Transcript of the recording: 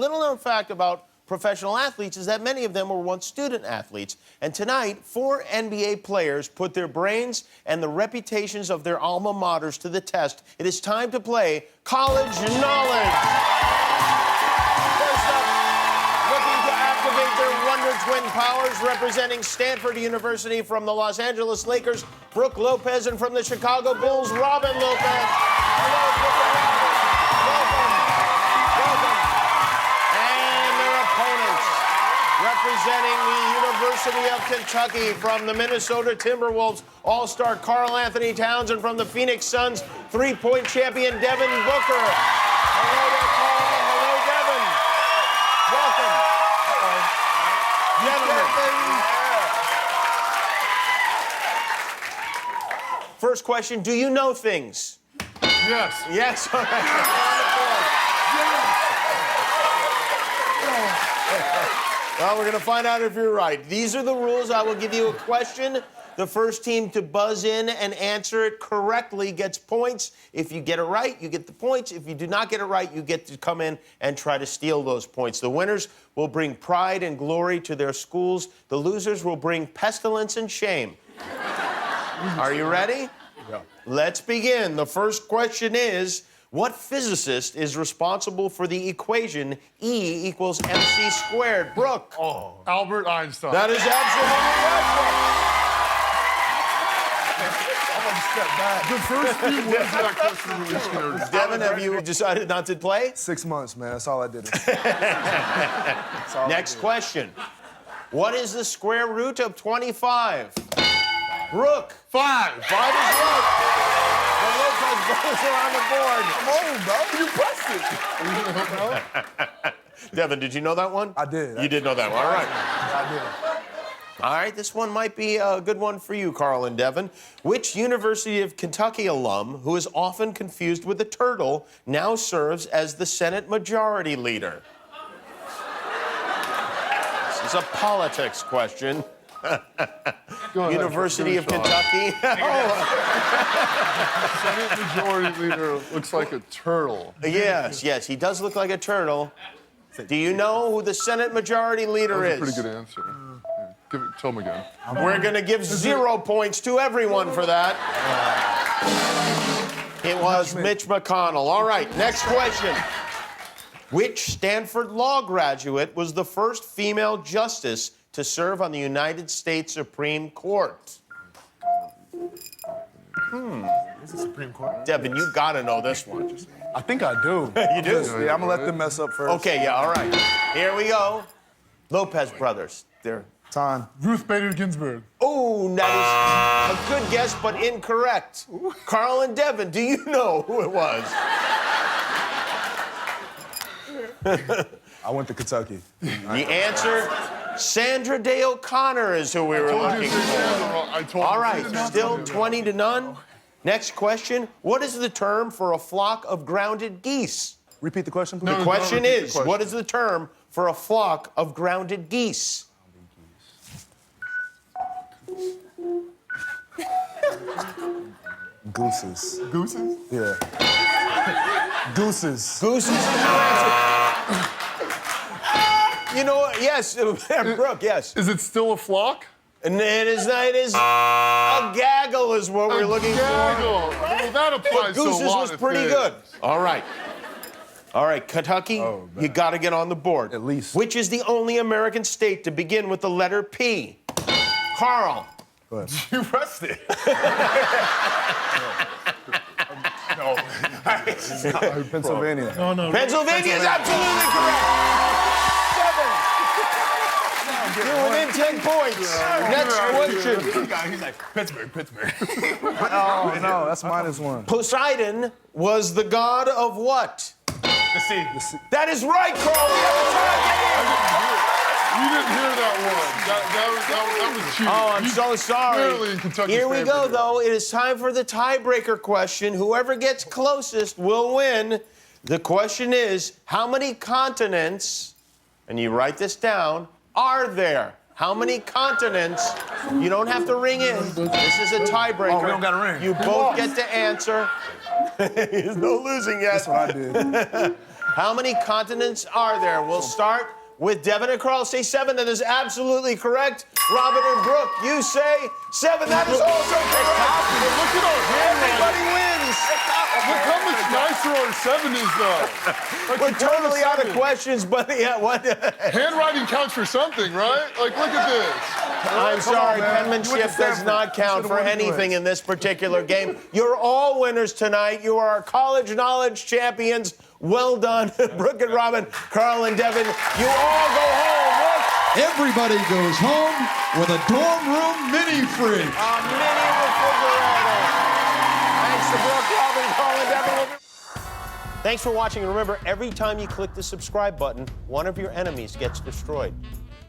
little-known fact about professional athletes is that many of them were once student athletes. And tonight, 4 NBA players put their brains and the reputations of their alma maters to the test. It is time to play College Knowledge. First up, looking to activate their Wonder Twin powers, representing Stanford University from the Los Angeles Lakers, Brook Lopez, and from the Chicago Bulls, Robin Lopez. Hello, Brook and Robin. Representing the University of Kentucky from the Minnesota Timberwolves, All-Star Karl-Anthony Towns, and from the Phoenix Suns, three-point champion Devin Booker. Hello there, Karl. Hello, Devin. Welcome. First question, do you know things? Yes. Yes. All right. Well, we're going to find out if you're right. These are the rules. I will give you a question. The first team to buzz in and answer it correctly gets points. If you get it right, you get the points. If you do not get it right, you get to come in and try to steal those points. The winners will bring pride and glory to their schools. The losers will bring pestilence and shame. Are you ready? Yeah. Let's begin. The first question is, what physicist is responsible for the equation E equals mc squared? Brooke. Oh, Albert Einstein. That is absolutely right, Brooke. The first few words of that question really scared me. Devin, have you decided not to play? 6 months, man. That's all I did. Next question. What is the square root of 25? Brooke. 5. 5 is right. The Lopez brothers are on the board. Come on, bro. You pressed it. Devin, did you know that one? I did. You did know that one. All right. I did. All right, this one might be a good one for you, Karl and Devin. Which University of Kentucky alum, who is often confused with a turtle, now serves as the Senate Majority Leader? This is a politics question. University of Kentucky. Senate Majority Leader looks like a turtle. Yes, he does look like a turtle. Do you know who the Senate Majority Leader That's is? a pretty good answer. Yeah. Tell him again. We're going to give 0 points to everyone for that. It was Mitch McConnell. All right, next question. Which Stanford law graduate was the first female justice to serve on the United States Supreme Court? Is the Supreme Court? Devin, you gotta know this one. I think I do. You do? Yeah, I'm gonna let them mess up first. Okay, yeah, all right. Here we go. Lopez brothers. They're... Time. Ruth Bader Ginsburg. Oh, that is a good guess, but incorrect. Karl and Devin, do you know who it was? I went to Kentucky. The answer, Sandra Day O'Connor is who we were looking for. All right, still 20-0. Next question, what is the term for a flock of grounded geese? Repeat the question, please. The question is, what is the term for a flock of grounded geese? Gooses. Gooses? Yeah. Gooses. Gooses is your answer. You know what? Yes, Brooke, yes. Is it still a flock? And it is a gaggle is what we're looking for. Well, that applies to a Gooses lot was of pretty things. good. All right. All right, Kentucky, you got to get on the board. At least. Which is the only American state to begin with the letter P? Karl. Go ahead. You pressed it. No. Pennsylvania. No. Pennsylvania is absolutely correct. 7. You're within 10 points. Next question. He's like, Pittsburgh. Oh, no, that's -1. Poseidon was the god of what? The sea. That is right, Karl. We have a tie game. You didn't hear that one. That was cheating. Oh, I'm so sorry. Clearly Kentucky's Here we go, favorite. though. It is time for the tiebreaker question. Whoever gets closest will win. The question is, how many continents, and you write this down, are there? How many continents? You don't have to ring in. This is a tiebreaker. Oh, we don't gotta ring. You both get to answer. There's no losing yet. That's what I did. How many continents are there? We'll start with Devin and Carl. Say 7. That is absolutely correct. Robin and Brooke, you say 7. That is also correct. Look at our Everybody handwriting. wins. Look how much nicer our 7 is, though. Like, We're you count a totally out of 7. questions, but yeah, what? Handwriting counts for something, right? Like, look at this. I'm sorry, man. You went penmanship to does Stanford. not You count should've for won anything anyways. in this particular game. You're all winners tonight. You are our college knowledge champions. Well done, Brooke and Robin, Carl and Devin. You all go home with Everybody goes home with a dorm room mini fridge. a mini refrigerator. Thanks to Brooke, Robin, Carl, and Devin. Thanks for watching. And remember, every time you click the subscribe button, one of your enemies gets destroyed.